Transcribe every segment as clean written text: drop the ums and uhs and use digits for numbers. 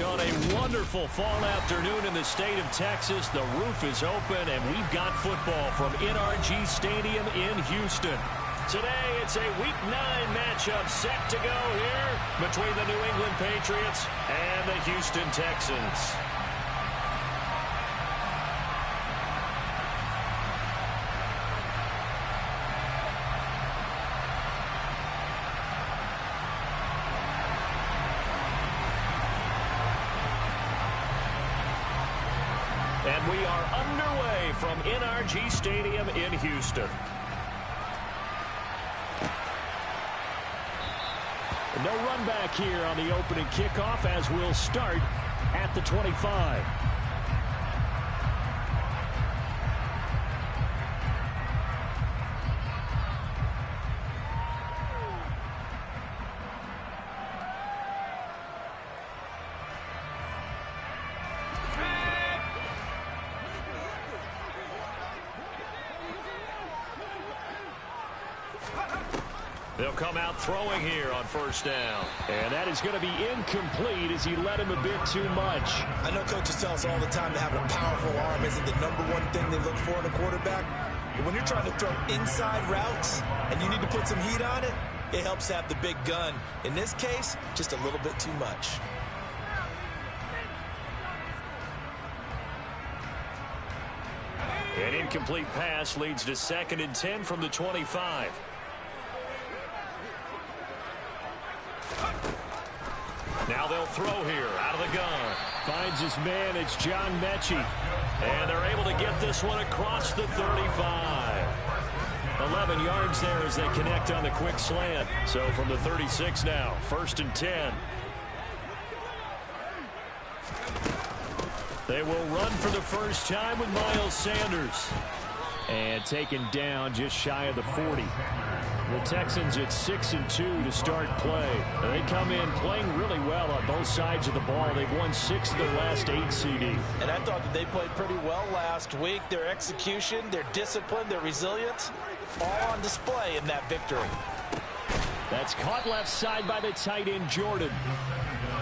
On a wonderful fall afternoon in the state of Texas, the roof is open, and we've got football from NRG Stadium in Houston. Today, it's a Week 9 matchup set to go here between the New England Patriots and the Houston Texans. And we are underway from NRG Stadium in Houston. No run back here on the opening kickoff as we'll start at the 25. They'll come out throwing here on first down. And that is going to be incomplete as he led him a bit too much. I know coaches tell us all the time that having a powerful arm isn't the #1 thing they look for in a quarterback. But when you're trying to throw inside routes and you need to put some heat on it, it helps have the big gun. In this case, just a little bit too much. An incomplete pass leads to 2nd and 10 from the 25. Now they'll throw here out of the gun. Finds his man. It's John Mechie. And they're able to get this one across the 35. 11 yards there as they connect on the quick slant. So from the 36 now, 1st and 10. They will run for the first time with Miles Sanders. And taken down just shy of the 40. The Texans at 6-2 to start play. They come in playing really well on both sides of the ball. They've won 6 of their last 8, CD. And I thought that they played pretty well last week. Their execution, their discipline, their resilience, all on display in that victory. That's caught left side by the tight end, Jordan.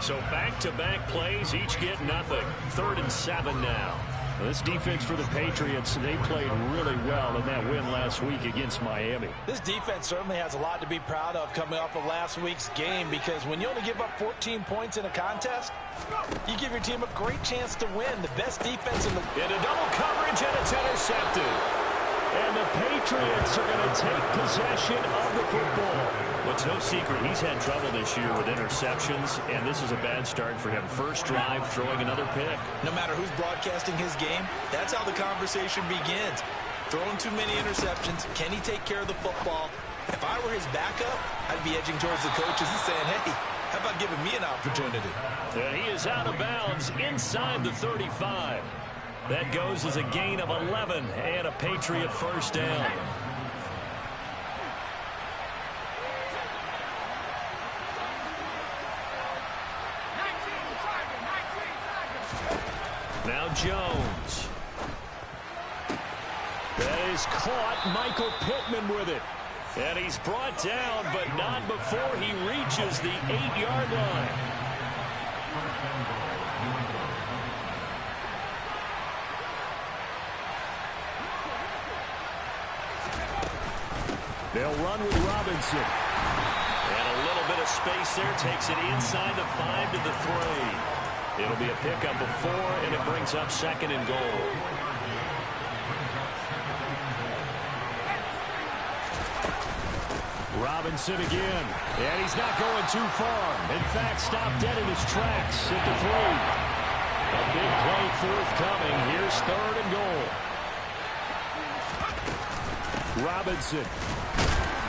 So back-to-back plays, each get nothing. 3rd and 7 now. This defense for the Patriots, they played really well in that win last week against Miami. This defense certainly has a lot to be proud of coming off of last week's game, because when you only give up 14 points in a contest, you give your team a great chance to win. The best defense in the... Into double coverage, and it's intercepted. And the Patriots are going to take possession of the football. It's no secret he's had trouble this year with interceptions, and this is a bad start for him. First drive, throwing another pick. No matter who's broadcasting his game, that's how the conversation begins. Throwing too many interceptions. Can he take care of the football? If I were his backup, I'd be edging towards the coaches and saying, hey, how about giving me an opportunity? And he is out of bounds inside the 35. That goes as a gain of 11 and a Patriot first down. Now Jones. That is caught. Michael Pittman with it. And he's brought down, but not before he reaches the 8-yard line. They'll run with Robinson. And a little bit of space there. Takes it inside the 5 to the 3. It'll be a pickup of 4, and it brings up 2nd and goal. Robinson again. And he's not going too far. In fact, stopped dead in his tracks at the 3. A big play forthcoming. Here's 3rd and goal. Robinson.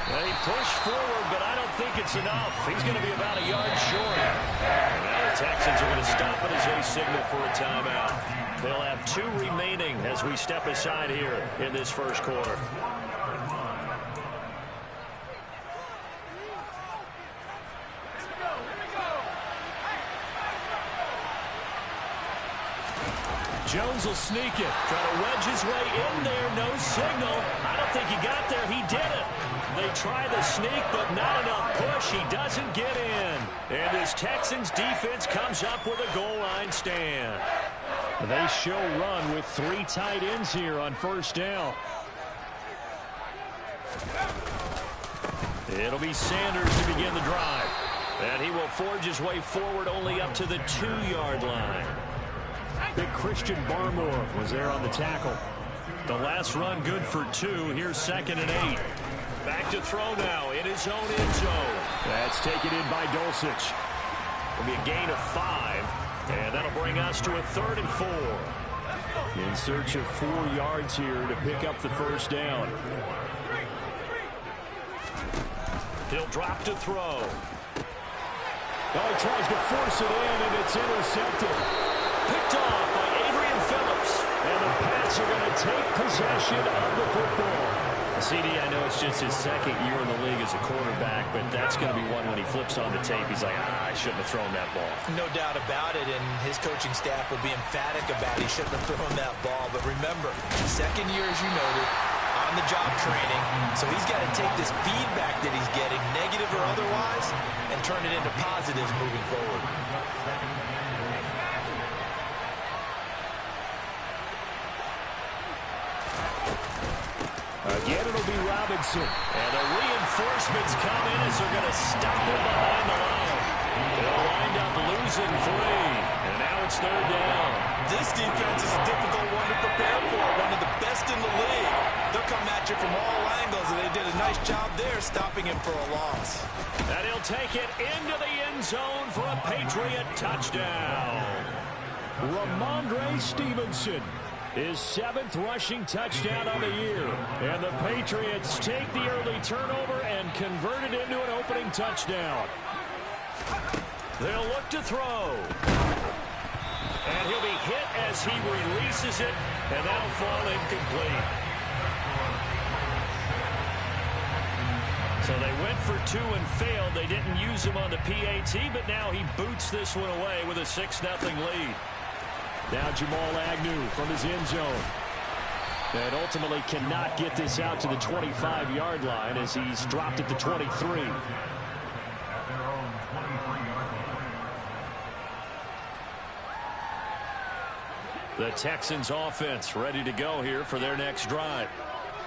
And he pushed forward, but I don't think it's enough. He's going to be about a yard short. And now the Texans are going to stop it as they signal for a timeout. They'll have 2 remaining as we step aside here in this first quarter. Jones will sneak it. Try to wedge his way in there. No signal. I don't think he got there. He did it. They try the sneak, but not enough push. He doesn't get in. And this Texans defense comes up with a goal line stand. They show run with 3 tight ends here on first down. It'll be Sanders to begin the drive. And he will forge his way forward only up to the 2-yard line. Big Christian Barmore was there on the tackle. The last run good for 2. Here's 2nd and 8. Back to throw now in his own end zone. That's taken in by Dulcich. It'll be a gain of 5. And that'll bring us to a 3rd and 4. In search of 4 yards here to pick up the first down. He'll drop to throw. Oh, he tries to force it in, and it's intercepted. Picked off by Adrian Phillips. And the Pats are going to take possession of the football. CD, I know it's just his 2nd year in the league as a quarterback, but that's going to be one when he flips on the tape. He's like, I shouldn't have thrown that ball. No doubt about it, and his coaching staff will be emphatic about he shouldn't have thrown that ball. But remember, 2nd year, as you noted, on-the-job training. So he's got to take this feedback that he's getting, negative or otherwise, and turn it into positives moving forward. Again, it'll be Robinson. And the reinforcements come in as they're going to stop him behind the line. They'll wind up losing 3. And now it's 3rd down. This defense is a difficult one to prepare for. One of the best in the league. They'll come at you from all angles, and they did a nice job there stopping him for a loss. And he'll take it into the end zone for a Patriot touchdown. Ramondre Stevenson. His 7th rushing touchdown of the year. And the Patriots take the early turnover and convert it into an opening touchdown. They'll look to throw. And he'll be hit as he releases it, and that'll fall incomplete. So they went for 2 and failed. They didn't use him on the PAT, but now he boots this one away with a 6-0 lead. Now Jamal Agnew from his end zone. And ultimately cannot get this out to the 25-yard line as he's dropped at the 23. The Texans offense ready to go here for their next drive.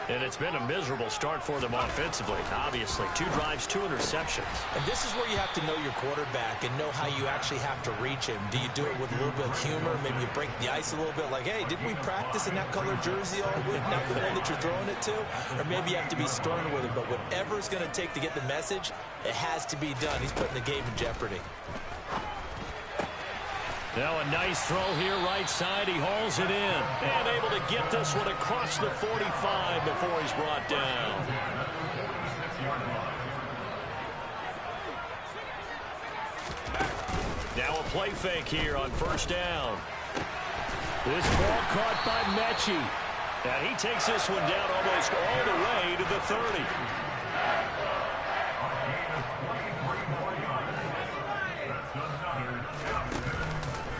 And it's been a miserable start for them offensively, obviously. 2 drives, 2 interceptions. And this is where you have to know your quarterback and know how you actually have to reach him. Do you do it with a little bit of humor? Maybe you break the ice a little bit like, hey, didn't we practice in that color jersey all week, not the one that you're throwing it to? Or maybe you have to be stern with it. But whatever it's going to take to get the message, it has to be done. He's putting the game in jeopardy. Now a nice throw here right side. He hauls it in. And able to get this one across the 45 before he's brought down. Now a play fake here on first down. This ball caught by Mechie. And he takes this one down almost all the way to the 30.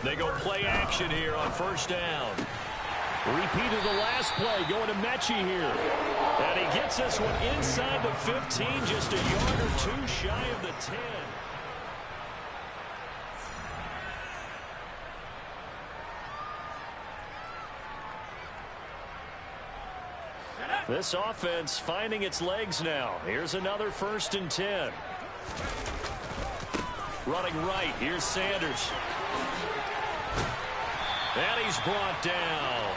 They go play action here on first down. Repeat of the last play going to Mechie here. And he gets this one inside the 15, just a yard or 2 shy of the 10. This offense finding its legs now. Here's another 1st and 10. Running right, here's Sanders. And he's brought down.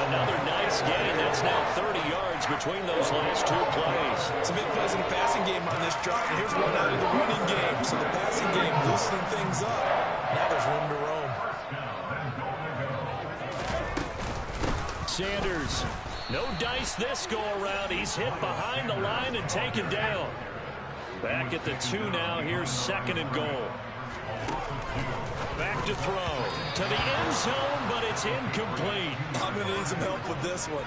Another nice gain. That's now 30 yards between those last 2 plays. It's a bit pleasant passing game on this drive. And here's one out of the running game. So the passing game loosening things up. Now there's room to roam. Sanders. No dice this go around. He's hit behind the line and taken down. Back at the 2 now. Here's 2nd and goal. Back to throw. To the end zone, but it's incomplete. I'm going to need some help with this one.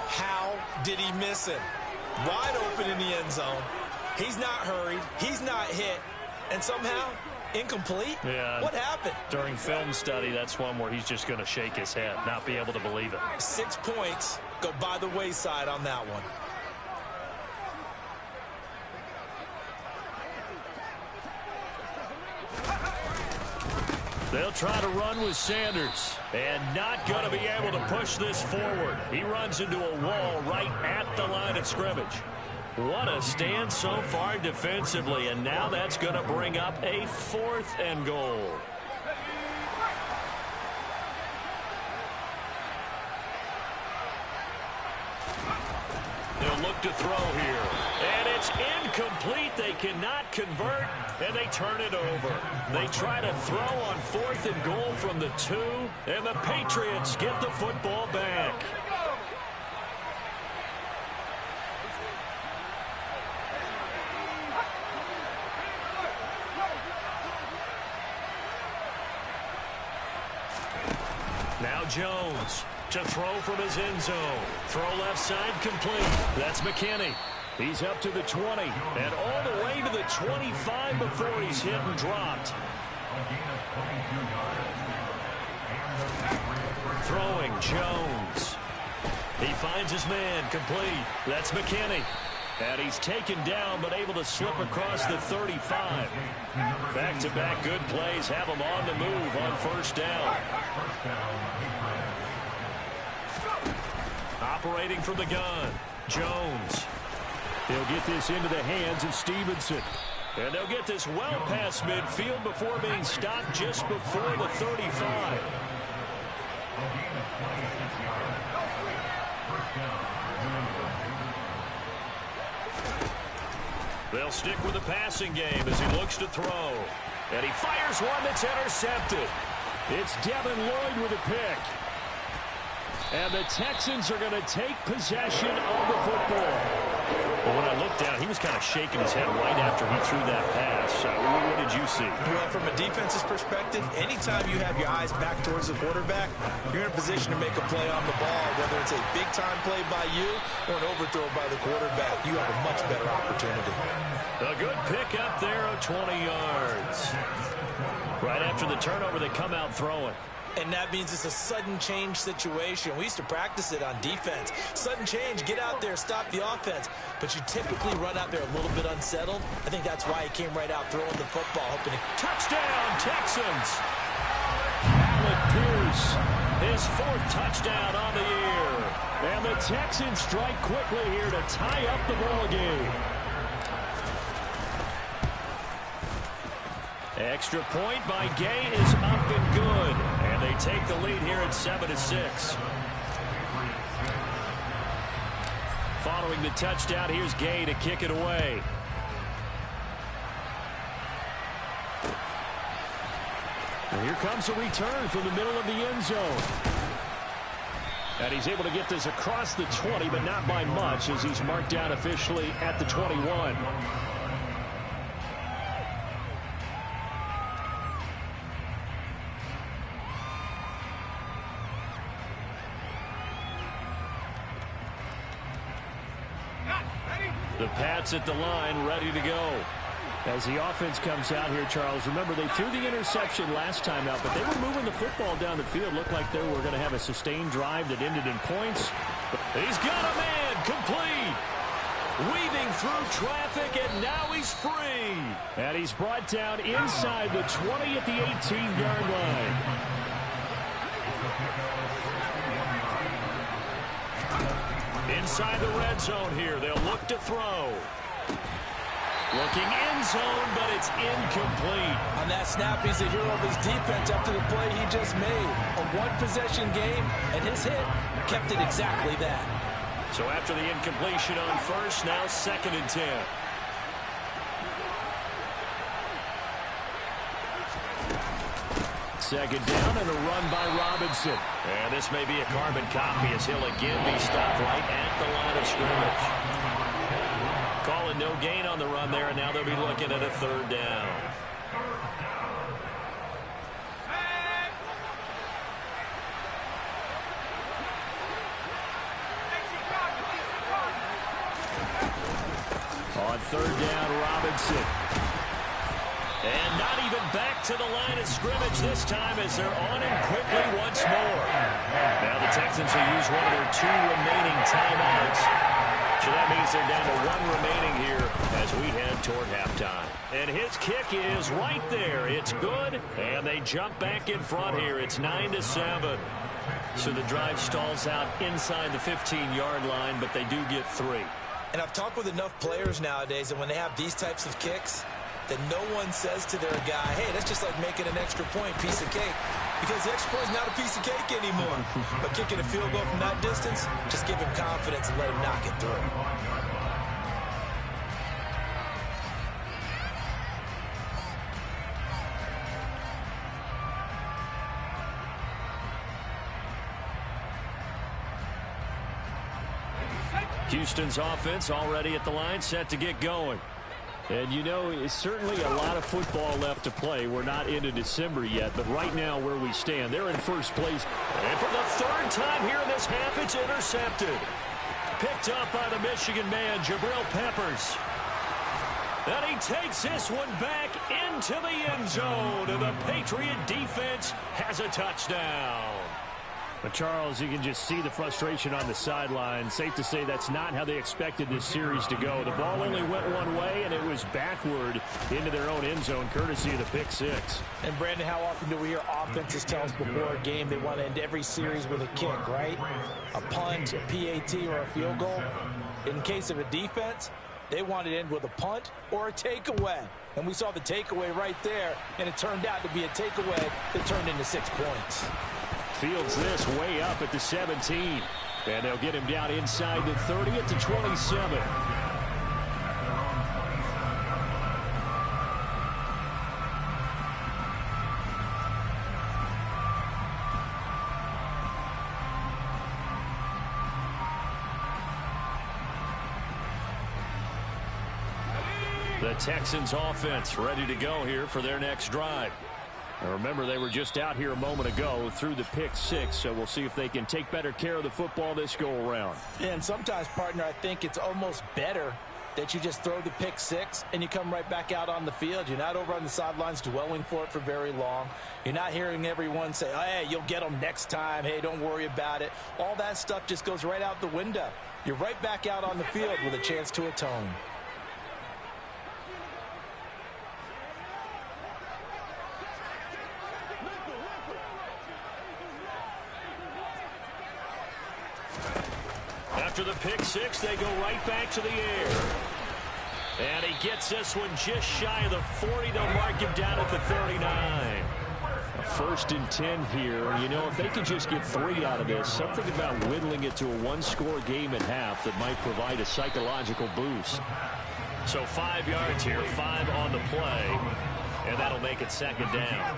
How did he miss him? Wide open in the end zone. He's not hurried. He's not hit. And somehow, incomplete? Yeah. What happened? During film study, that's one where he's just going to shake his head, not be able to believe it. 6 points go by the wayside on that one. They'll try to run with Sanders, and not going to be able to push this forward. He runs into a wall right at the line of scrimmage. What a stand so far defensively, and now that's going to bring up a 4th and goal. They'll look to throw here. And it's incomplete. They cannot convert, and they turn it over. They try to throw on 4th and goal from the 2, and the Patriots get the football back. Now Jones to throw from his end zone. Throw left side complete. That's McKinney. He's up to the 20 and all the way to the 25 before he's hit and dropped. Throwing Jones. He finds his man complete. That's McKinney. And he's taken down but able to slip across the 35. Back-to-back good plays have him on the move on 1st down. Operating from the gun, Jones. He'll get this into the hands of Stevenson. And they'll get this well past midfield before being stopped just before the 35. They'll stick with the passing game as he looks to throw. And he fires one that's intercepted. It's Devin Lloyd with a pick. And the Texans are going to take possession of the football. But when I looked down, he was kind of shaking his head right after he threw that pass. What did you see? Well, from a defense's perspective, anytime you have your eyes back towards the quarterback, you're in a position to make a play on the ball, whether it's a big-time play by you or an overthrow by the quarterback. You have a much better opportunity. A good pick up there of 20 yards. Right after the turnover, they come out throwing. And that means it's a sudden change situation. We used to practice it on defense. Sudden change, get out there, stop the offense. But you typically run out there a little bit unsettled. I think that's why he came right out throwing the football, hoping to... Touchdown, Texans! Alec Pierce, his 4th touchdown on the year. And the Texans strike quickly here to tie up the ball game. Extra point by Gay is up and good. And they take the lead here at 7-6. Following the touchdown, here's Gay to kick it away. And here comes a return from the middle of the end zone. And he's able to get this across the 20, but not by much as he's marked down officially at the 21. The Pats at the line, ready to go. As the offense comes out here, Charles, remember they threw the interception last time out, but they were moving the football down the field. Looked like they were going to have a sustained drive that ended in points. He's got a man complete. Weaving through traffic, and now he's free. And he's brought down inside the 20 at the 18-yard line. Inside the red zone here, they'll look to throw. Looking end zone, but it's incomplete. On that snap, he's the hero of his defense after the play he just made. A one-possession game, and his hit kept it exactly that. So after the incompletion on 1st, now 2nd and 10. Second down and a run by Robinson. And this may be a carbon copy as he'll again be stopped right at the line of scrimmage. Calling no gain on the run there, and now they'll be looking at a 3rd down. On 3rd down, Robinson. And not even back to the line of scrimmage this time as they're on him quickly once more. Now the Texans will use one of their 2 remaining timeouts. So that means they're down to 1 remaining here as we head toward halftime. And his kick is right there. It's good, and they jump back in front here. It's 9-7. So the drive stalls out inside the 15-yard line, but they do get 3. And I've talked with enough players nowadays that when they have these types of kicks, that no one says to their guy, hey, that's just like making an extra point, piece of cake. Because the extra point is not a piece of cake anymore. But kicking a field goal from that distance, just give him confidence and let him knock it through. Houston's offense already at the line, set to get going. And, you know, it's certainly a lot of football left to play. We're not into December yet, but right now where we stand, they're in first place. And for the 3rd time here in this half, it's intercepted. Picked up by the Michigan man, Jabril Peppers. And he takes this one back into the end zone, and the Patriot defense has a touchdown. But, Charles, you can just see the frustration on the sideline. Safe to say that's not how they expected this series to go. The ball only went one way, and it was backward into their own end zone, courtesy of the pick 6. And, Brandon, how often do we hear offenses tell us before a game they want to end every series with a kick, right? A punt, a PAT, or a field goal. In case of a defense, they want to end with a punt or a takeaway. And we saw the takeaway right there, and it turned out to be a takeaway that turned into 6 points. Fields this way up at the 17. And they'll get him down inside the 30 at the 27. The Texans offense ready to go here for their next drive. Now remember, they were just out here a moment ago through the pick 6, so we'll see if they can take better care of the football this go-around. And sometimes, partner, I think it's almost better that you just throw the pick 6 and you come right back out on the field. You're not over on the sidelines dwelling for it for very long. You're not hearing everyone say, oh, hey, you'll get them next time. Hey, don't worry about it. All that stuff just goes right out the window. You're right back out on the field with a chance to atone. After the pick 6, they go right back to the air. And he gets this one just shy of the 40. They'll mark him down at the 39. A 1st and 10 here. You know, if they could just get 3 out of this, something about whittling it to a 1-score game at half that might provide a psychological boost. So 5 yards here, 5 on the play. And that'll make it 2nd down.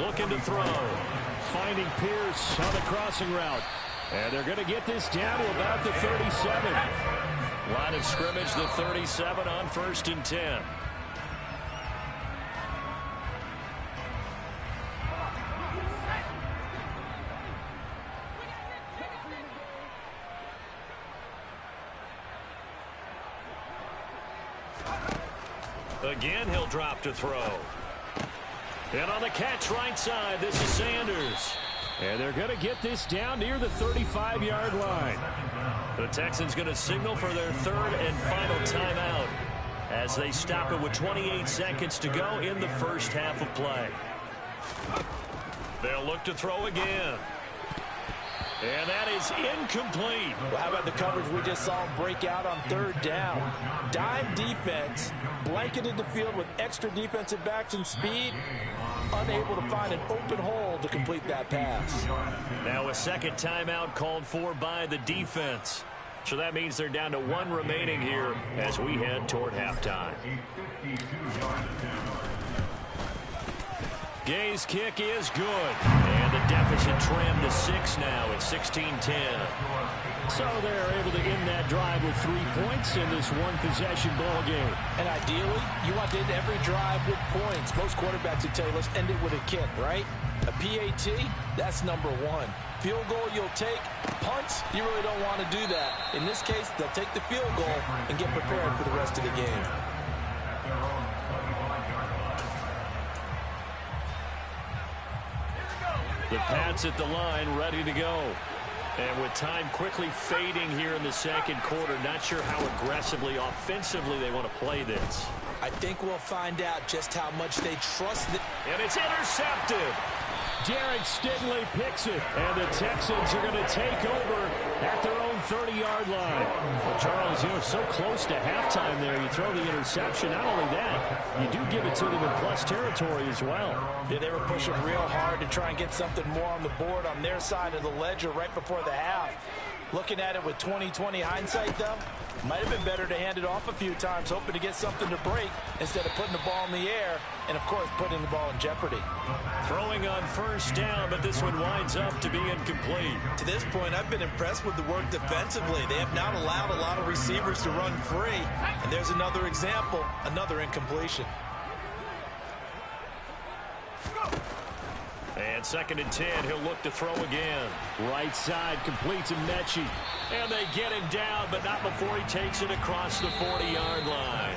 Looking to throw. Finding Pierce on the crossing route. And they're going to get this down to about the 37. Line of scrimmage, the 37 on 1st and 10. Again, he'll drop to throw. And on the catch right side, this is Sanders. And they're going to get this down near the 35-yard line. The Texans going to signal for their 3rd and final timeout as they stop it with 28 seconds to go in the first half of play. They'll look to throw again. And that is incomplete. Well, how about the coverage we just saw break out on 3rd down? Dime defense, blanketed the field with extra defensive backs and speed, unable to find an open hole to complete that pass. Now a 2nd timeout called for by the defense. So that means they're down to 1 remaining here as we head toward halftime. Gay's kick is good. And the deficit trimmed to 6 now. It's 16-10. So they're able to end that drive with 3 points in this one-possession ball game. And ideally, you want to end every drive with points. Most quarterbacks would tell you, let's end it with a kick, right? A PAT, that's number 1. Field goal you'll take. Punts, you really don't want to do that. In this case, they'll take the field goal and get prepared for the rest of the game. The Pats at the line, ready to go. And with time quickly fading here in the second quarter, not sure how aggressively, offensively they want to play this. I think we'll find out just how much they trust it. And it's intercepted. Derek Stingley picks it, and the Texans are going to take over at their own 30-yard line. Well, Charles, so close to halftime there, you throw the interception. Not only that, you do give it to them in plus territory as well. Yeah, they were pushing real hard to try and get something more on the board on their side of the ledger right before the half. Looking at it with 20/20 hindsight, though, might have been better to hand it off a few times, hoping to get something to break instead of putting the ball in the air and, of course, putting the ball in jeopardy. Throwing on first down, but this one winds up to be incomplete. To this point, I've been impressed with the work defensively. They have not allowed a lot of receivers to run free. And there's another example, another incompletion. And 2nd and 10, he'll look to throw again. Right side completes to Mechie. And they get him down, but not before he takes it across the 40-yard line.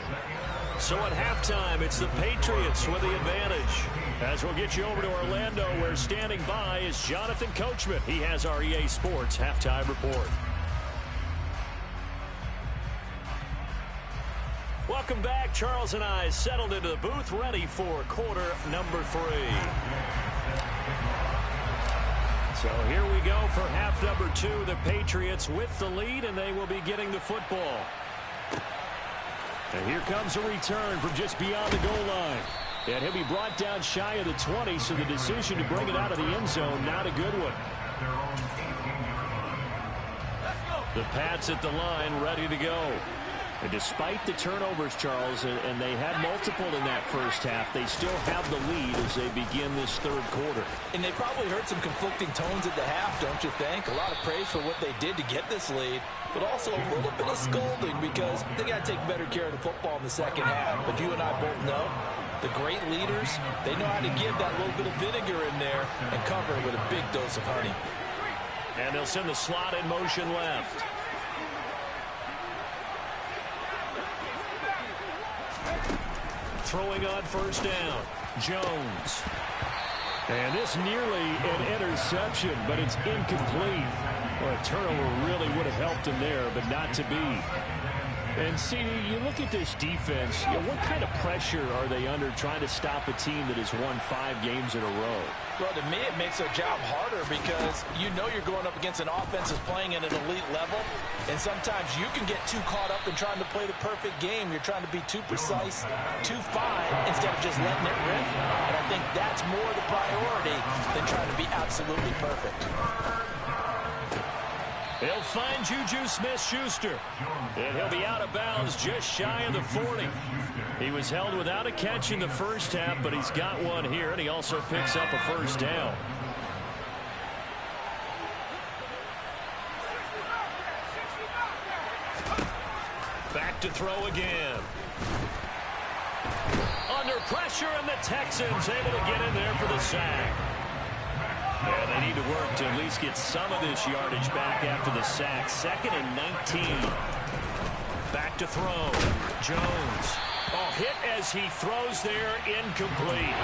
So at halftime, it's the Patriots with the advantage. As we'll get you over to Orlando, where standing by is Jonathan Coachman. He has our EA Sports halftime report. Welcome back. Charles and I settled into the booth, ready for quarter number 3. So here we go for half number 2. The Patriots with the lead, and they will be getting the football. And here comes a return from just beyond the goal line. And he'll be brought down shy of the 20, so the decision to bring it out of the end zone, not a good one. The Pats at the line, ready to go. And despite the turnovers, Charles, and they had multiple in that first half, they still have the lead as they begin this third quarter. And they probably heard some conflicting tones at the half, don't you think? A lot of praise for what they did to get this lead, but also a little bit of scolding because they got to take better care of the football in the second half. But you and I both know the great leaders, they know how to give that little bit of vinegar in there and cover it with a big dose of honey. And they'll send the slot in motion left. Throwing on first down, Jones. And this nearly an interception, but it's incomplete. Well, a turnover really would have helped him there, but not to be. And, CD, you look at this defense, what kind of pressure are they under trying to stop a team that has won 5 games in a row? Well, to me, it makes their job harder because you know you're going up against an offense that's playing at an elite level, and sometimes you can get too caught up in trying to play the perfect game. You're trying to be too precise, too fine, instead of just letting it rip. And I think that's more the priority than trying to be absolutely perfect. He'll find Juju Smith-Schuster, and he'll be out of bounds just shy of the 40. He was held without a catch in the first half, but he's got one here, and he also picks up a first down. Back to throw again. Under pressure, and the Texans able to get in there for the sack. Yeah, they need to work to at least get some of this yardage back after the sack. 2nd and 19. Back to throw. Jones. Oh, hit as he throws there, incomplete.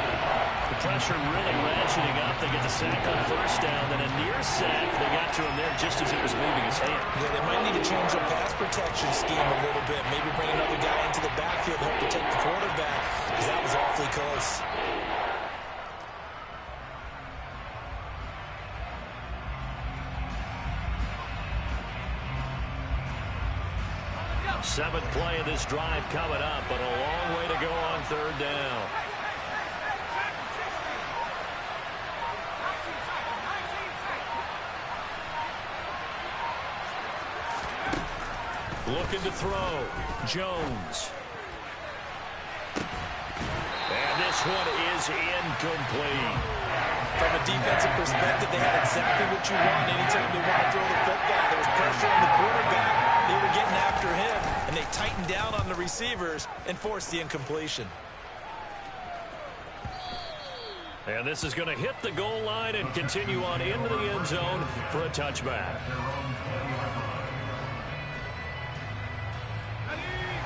The pressure really ratcheting up. They get the sack on first down, then a near sack. They got to him there just as it was leaving his hand. Yeah, they might need to change their pass protection scheme a little bit. Maybe bring another guy into the backfield, help protect the quarterback, because that was awfully close. Seventh play of this drive coming up, but a long way to go on third down. Looking to throw. Jones. And this one is incomplete. From a defensive perspective, they had exactly what you want anytime they want to throw the football. There was pressure on the quarterback. They were getting after him, and they tightened down on the receivers and forced the incompletion. And this is going to hit the goal line and continue on into the end zone for a touchback.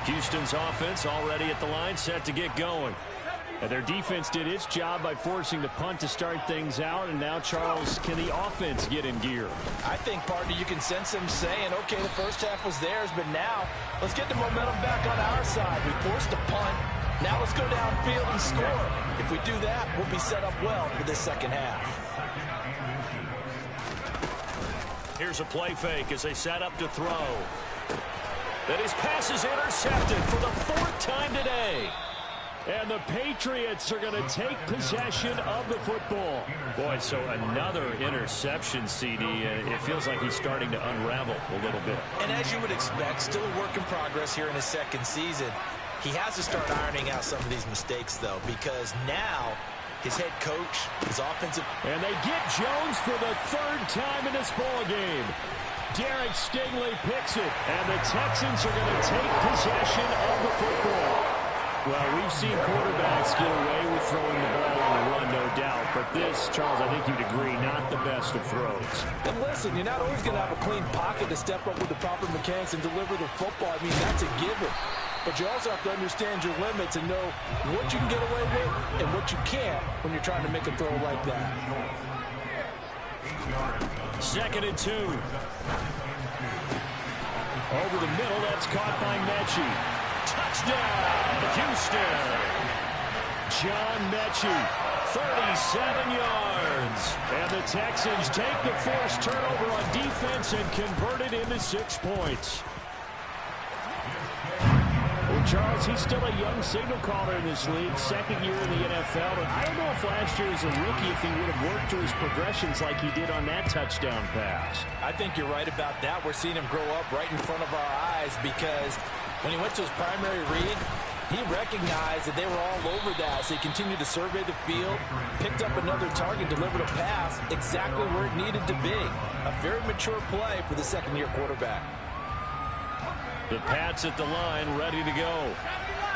Houston's offense already at the line, set to get going. And their defense did its job by forcing the punt to start things out. And now, Charles, can the offense get in gear? I think, partner, you can sense them saying, okay, the first half was theirs, but now let's get the momentum back on our side. We forced a punt. Now let's go downfield and score. If we do that, we'll be set up well for this second half. Here's a play fake as they set up to throw. And his pass is intercepted for the 4th time today. And the Patriots are going to take possession of the football. Boy, so another interception, CD. It feels like he's starting to unravel a little bit. And as you would expect, still a work in progress here in his second season. He has to start ironing out some of these mistakes, though, because now his head coach, his offensive... And they get Jones for the 3rd time in this ball game. Derek Stingley picks it, and the Texans are going to take possession of the football. Well, we've seen quarterbacks get away with throwing the ball on the run, no doubt. But this, Charles, I think you'd agree, not the best of throws. And listen, you're not always going to have a clean pocket to step up with the proper mechanics and deliver the football. I mean, that's a given. But you also have to understand your limits and know what you can get away with and what you can't when you're trying to make a throw like that. 2nd and 2. Over the middle, that's caught by Mechie. Touchdown, Houston. John Mechie, 37 yards. And the Texans take the forced turnover on defense and convert it into 6 points. Well, Charles, he's still a young signal caller in this league, 2nd year in the NFL. And I don't know if last year as a rookie if he would have worked through his progressions like he did on that touchdown pass. I think you're right about that. We're seeing him grow up right in front of our eyes because when he went to his primary read, he recognized that they were all over that. So he continued to survey the field, picked up another target, delivered a pass exactly where it needed to be. A very mature play for the 2nd-year quarterback. The Pats at the line, ready to go.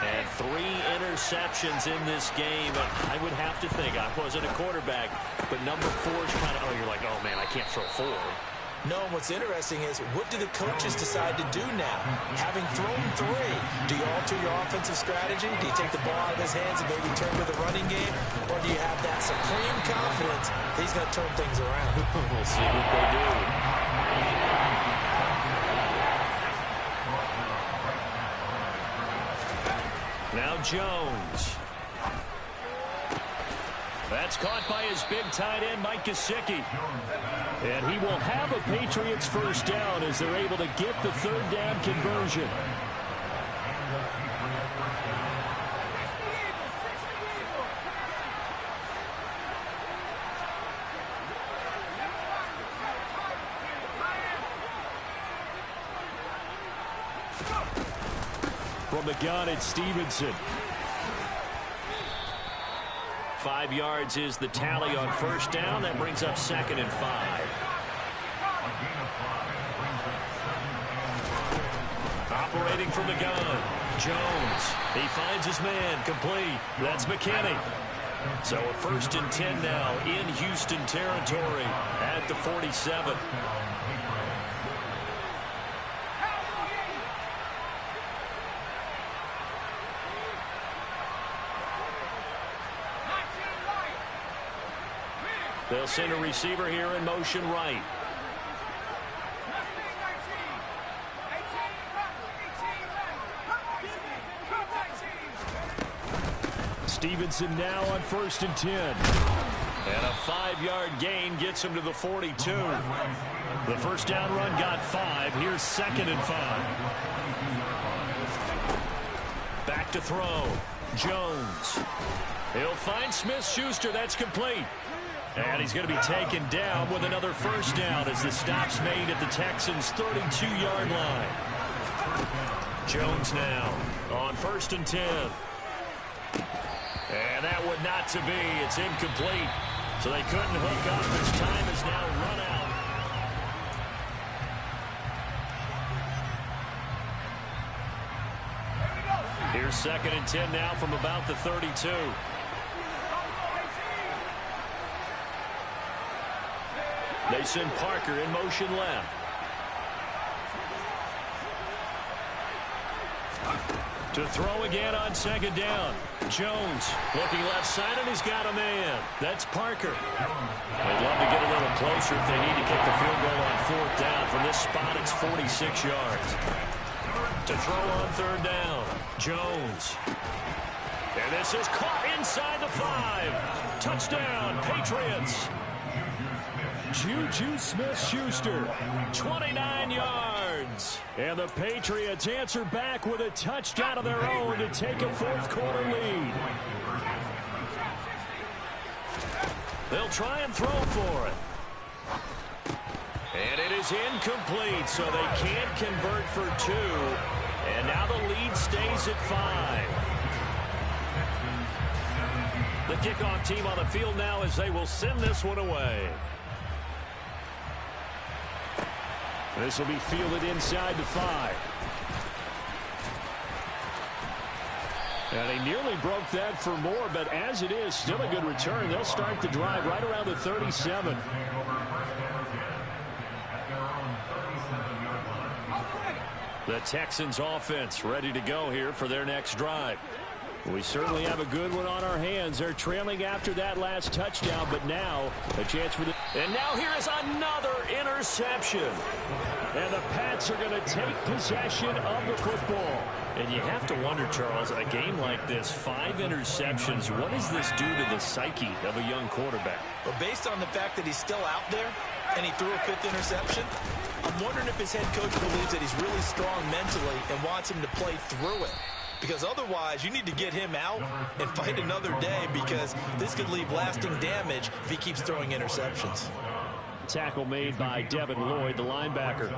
And 3 interceptions in this game. I would have to think, I wasn't a quarterback, but number 4 is kind of, oh, you're like, oh, man, I can't throw 4. No, and what's interesting is, what do the coaches decide to do now? Having thrown 3, do you alter your offensive strategy? Do you take the ball out of his hands and maybe turn to the running game? Or do you have that supreme confidence that he's going to turn things around? We'll see what they do. Now Jones. That's caught by his big tight end, Mike Gesicki. And he will have a Patriots first down as they're able to get the 3rd down conversion. From the gun, it's Stevenson. 5 yards is the tally on first down. That brings up 2nd and 5. Operating from the gun, Jones. He finds his man, complete. That's McKinney. So a 1st and 10 now in Houston territory at the 47. They'll send a receiver here in motion right. Stevenson now on 1st and 10. And a 5-yard gain gets him to the 42. The first down run got 5. Here's 2nd and 5. Back to throw. Jones. He'll find Smith-Schuster. That's complete. And he's going to be taken down with another first down as the stop's made at the Texans' 32-yard line. Jones now on 1st and 10. And that would not to be. It's incomplete. So they couldn't hook up. His time is now run out. Here's 2nd and 10 now from about the 32. They send Parker in motion left. To throw again on second down. Jones looking left side, and he's got a man. That's Parker. They'd love to get a little closer if they need to kick the field goal on fourth down. From this spot, it's 46 yards. To throw on third down. Jones. And this is caught inside the 5. Touchdown, Patriots. Juju Smith-Schuster, 29 yards. And the Patriots answer back with a touchdown of their own to take a fourth-quarter lead. They'll try and throw for it. And it is incomplete, so they can't convert for 2. And now the lead stays at 5. The kickoff team on the field now as they will send this one away. This will be fielded inside the 5. And they nearly broke that for more, but as it is, still a good return. They'll start the drive right around the 37. The Texans offense ready to go here for their next drive. We certainly have a good one on our hands. They're trailing after that last touchdown, but now a chance for the... And now here is another interception. And the Pats are going to take possession of the football. And you have to wonder, Charles, a game like this, 5 interceptions, what does this do to the psyche of a young quarterback? Well, based on the fact that he's still out there and he threw a 5th interception, I'm wondering if his head coach believes that he's really strong mentally and wants him to play through it. Because otherwise, you need to get him out and fight another day, because this could leave lasting damage if he keeps throwing interceptions. Tackle made by Devin Lloyd, the linebacker.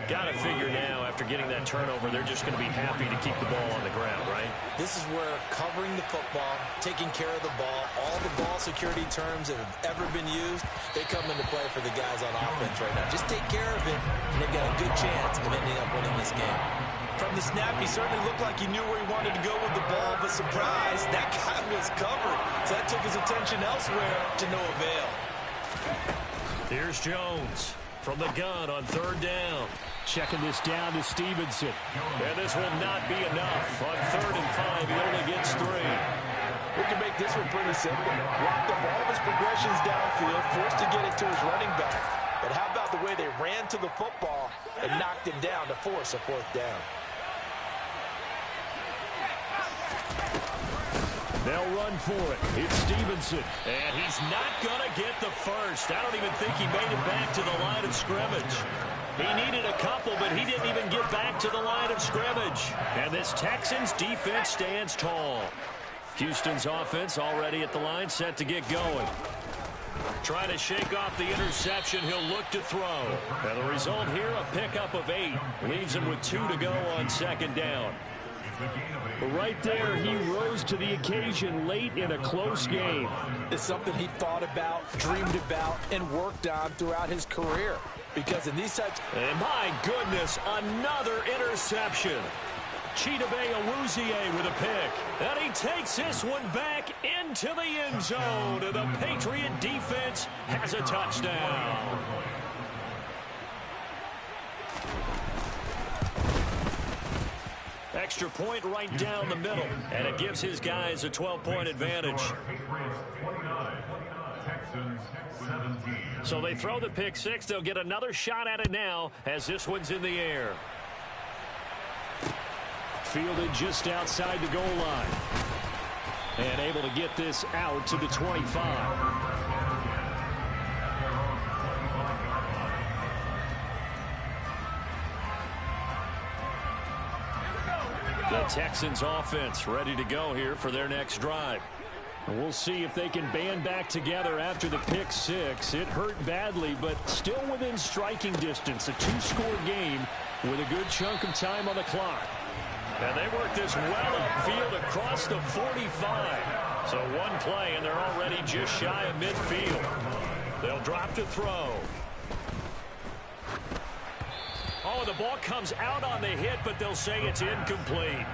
Got to figure now, after getting that turnover, they're just going to be happy to keep the ball on the ground, right? This is where covering the football, taking care of the ball, all the ball security terms that have ever been used, they come into play for the guys on offense right now. Just take care of it, and they've got a good chance of ending up winning this game. From the snap, he certainly looked like he knew where he wanted to go with the ball, but surprise, that guy was covered. So that took his attention elsewhere to no avail. Here's Jones from the gun on third down. Checking this down to Stevenson. And this will not be enough. On 3rd and 5, he only gets 3. We can make this one pretty simple. Block the ball of his progressions downfield, forced to get it to his running back. But how about the way they ran to the football and knocked him down to force a 4th down? They'll run for it. It's Stevenson. And he's not going to get the first. I don't even think he made it back to the line of scrimmage. He needed a couple, but he didn't even get back to the line of scrimmage. And this Texans defense stands tall. Houston's offense already at the line, set to get going. Trying to shake off the interception, he'll look to throw. And the result here, a pickup of 8. Leaves him with 2 to go on second down. Right there, he rose to the occasion late in a close game. It's something he thought about, dreamed about, and worked on throughout his career. Because in these types... And my goodness, another interception. Chidobe Awuzie with a pick. And he takes this one back into the end zone. And the Patriot defense has a touchdown. Extra point right down the middle. And it gives his guys a 12-point advantage. So they throw the pick 6. They'll get another shot at it now as this one's in the air. Fielded just outside the goal line. And able to get this out to the 25. The Texans offense ready to go here for their next drive. And we'll see if they can band back together after the pick 6. It hurt badly, but still within striking distance. A 2-score game with a good chunk of time on the clock. And they work this well upfield across the 45. So one play, and they're already just shy of midfield. They'll drop to throw. Oh, the ball comes out on the hit, but they'll say it's incomplete.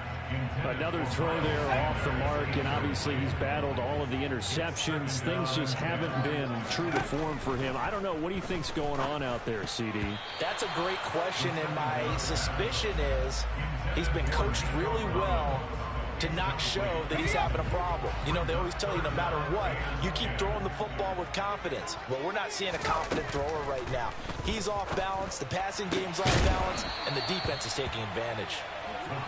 Another throw there off the mark, and obviously he's battled all of the interceptions. Things just haven't been true to form for him. I don't know. What do you think's going on out there, CD? That's a great question, and my suspicion is he's been coached really well to not show that he's having a problem. You know, they always tell you no matter what, you keep throwing the football with confidence. Well, we're not seeing a confident thrower right now. He's off balance, the passing game's off balance, and the defense is taking advantage.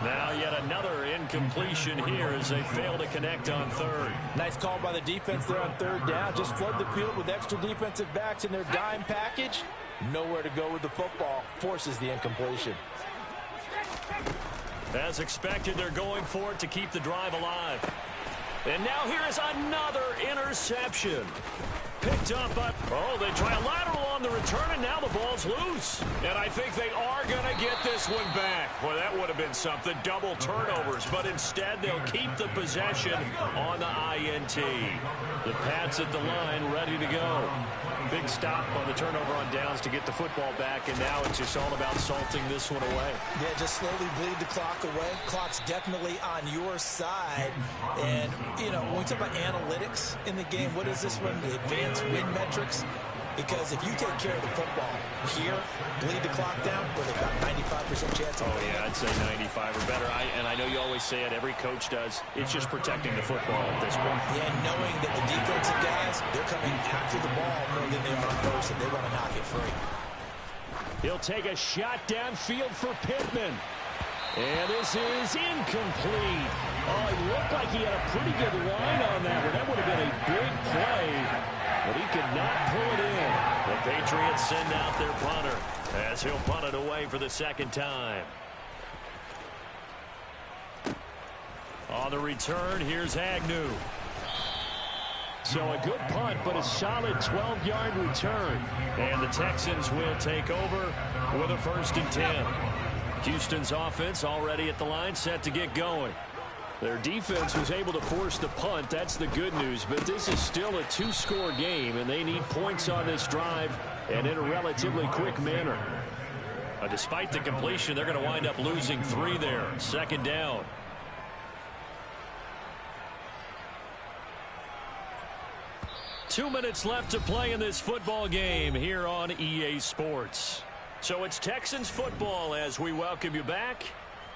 Now yet another incompletion here as they fail to connect on third. Nice call by the defense there on third down. Just flood the field with extra defensive backs in their dime package. Nowhere to go with the football. Forces the incompletion. As expected, they're going for it to keep the drive alive. And now here is another interception. Picked up by... Oh, they try a lateral on the return, and now the ball's loose. And I think they are going to get this one back. Well, that would have been something. Double turnovers. But instead, they'll keep the possession on the INT. The Pats at the line, ready to go. Big stop on the turnover on downs to get the football back, and now it's just all about salting this one away. Yeah, just slowly bleed the clock away. Clock's definitely on your side. And, you know, when we talk about analytics in the game, what is this one? The advanced win metrics? Because if you take care of the football here, bleed the clock down, where they've got 95% chance of winning. Yeah, I'd say 95 or better. And I know you always say it, every coach does. It's just protecting the football at this point. Yeah, knowing that the defensive guys, they're coming after the ball more than they are in person. They want to knock it free. He'll take a shot downfield for Pittman. And this is incomplete. Oh, it looked like he had a pretty good line on that one. That would have been a big play, but he could not pull it in. The Patriots send out their punter as he'll punt it away for the second time. On the return, here's Agnew. So a good punt, but a solid 12-yard return. And the Texans will take over with a 1st and 10. Houston's offense already at the line, set to get going. Their defense was able to force the punt. That's the good news. But this is still a 2-score game, and they need points on this drive and in a relatively quick manner. Despite the completion, they're going to wind up losing 3 there. 2nd down. Two minutes left to play in this football game here on EA Sports. So it's Texans football as we welcome you back.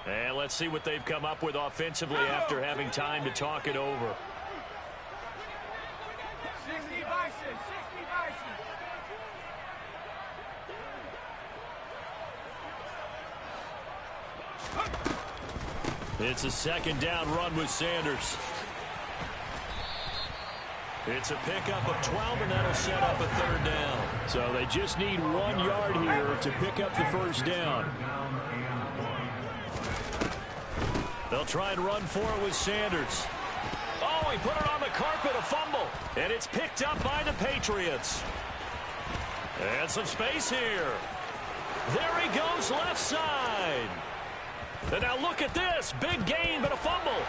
And let's see what they've come up with offensively after having time to talk it over. 60 Bison, 60 Bison. It's a 2nd down run with Sanders. It's a pickup of 12, and that'll set up a 3rd down. So they just need 1 yard here to pick up the 1st down. They'll try and run for it with Sanders. Oh, he put it on the carpet, a fumble. And it's picked up by the Patriots. And some space here. There he goes, left side. And now look at this. Big gain, but a fumble.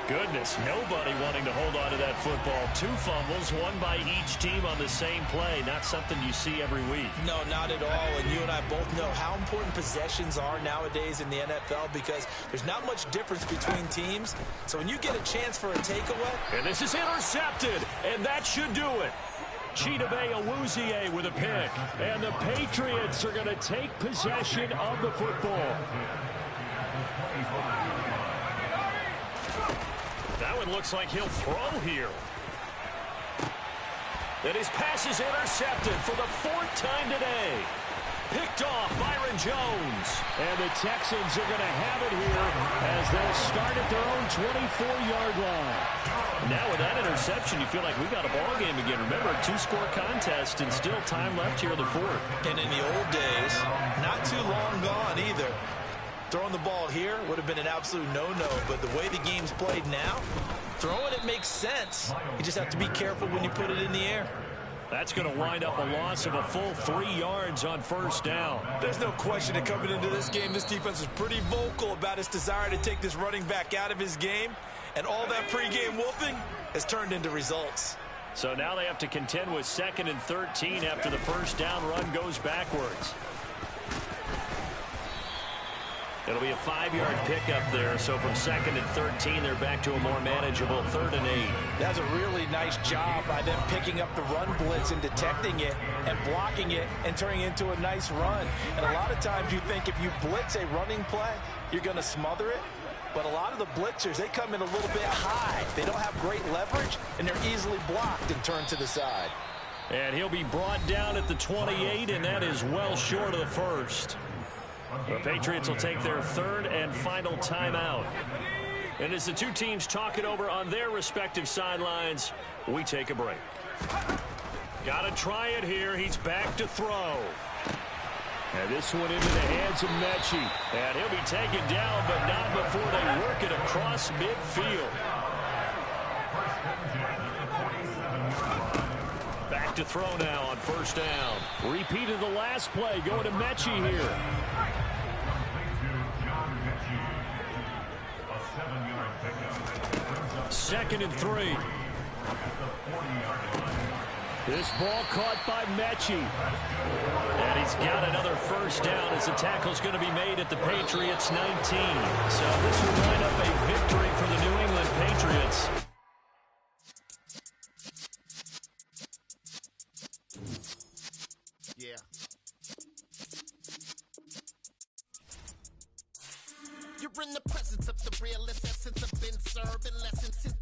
Goodness, nobody wanting to hold on to that football. 2 fumbles, 1 by each team on the same play. Not something you see every week. No, not at all. And you and I both know how important possessions are nowadays in the NFL because there's not much difference between teams. So when you get a chance for a takeaway. And this is intercepted, and that should do it. Chidobe Awuzie with a pick. And the Patriots are going to take possession of the football. That one looks like he'll throw here. And his pass is intercepted for the 4th time today. Picked off Byron Jones. And the Texans are going to have it here as they'll start at their own 24-yard line. Now with that interception, you feel like we got a ball game again. Remember, a 2-score contest and still time left here in the 4th. And in the old days, not too long gone either. Throwing the ball here would have been an absolute no-no, but the way the game's played now, throwing it makes sense. You just have to be careful when you put it in the air. That's going to wind up a loss of a full 3 yards on 1st down. There's no question that coming into this game, this defense was pretty vocal about its desire to take this running back out of his game, and all that pregame wolfing has turned into results. So now they have to contend with 2nd and 13 after the 1st down run goes backwards. It'll be a 5-yard pickup there, so from 2nd and 13, they're back to a more manageable 3rd and 8. That's a really nice job by them picking up the run blitz and detecting it and blocking it and turning it into a nice run. And a lot of times you think if you blitz a running play, you're going to smother it. But a lot of the blitzers, they come in a little bit high. They don't have great leverage, and they're easily blocked and turned to the side. And he'll be brought down at the 28, and that is well short of the first. The Patriots will take their 3rd and final timeout. And as the two teams talk it over on their respective sidelines, we take a break. Got to try it here. He's back to throw. And this one into the hands of Mechie. And he'll be taken down, but not before they work it across midfield. Back to throw now on 1st down. Repeated the last play, going to Mechie here. 2nd and 3. This ball caught by Mechie. And he's got another 1st down as the tackle's going to be made at the Patriots 19. So this will wind up a victory for the New England Patriots. Yeah. You're in the presence of the realest essence of been serving lessons since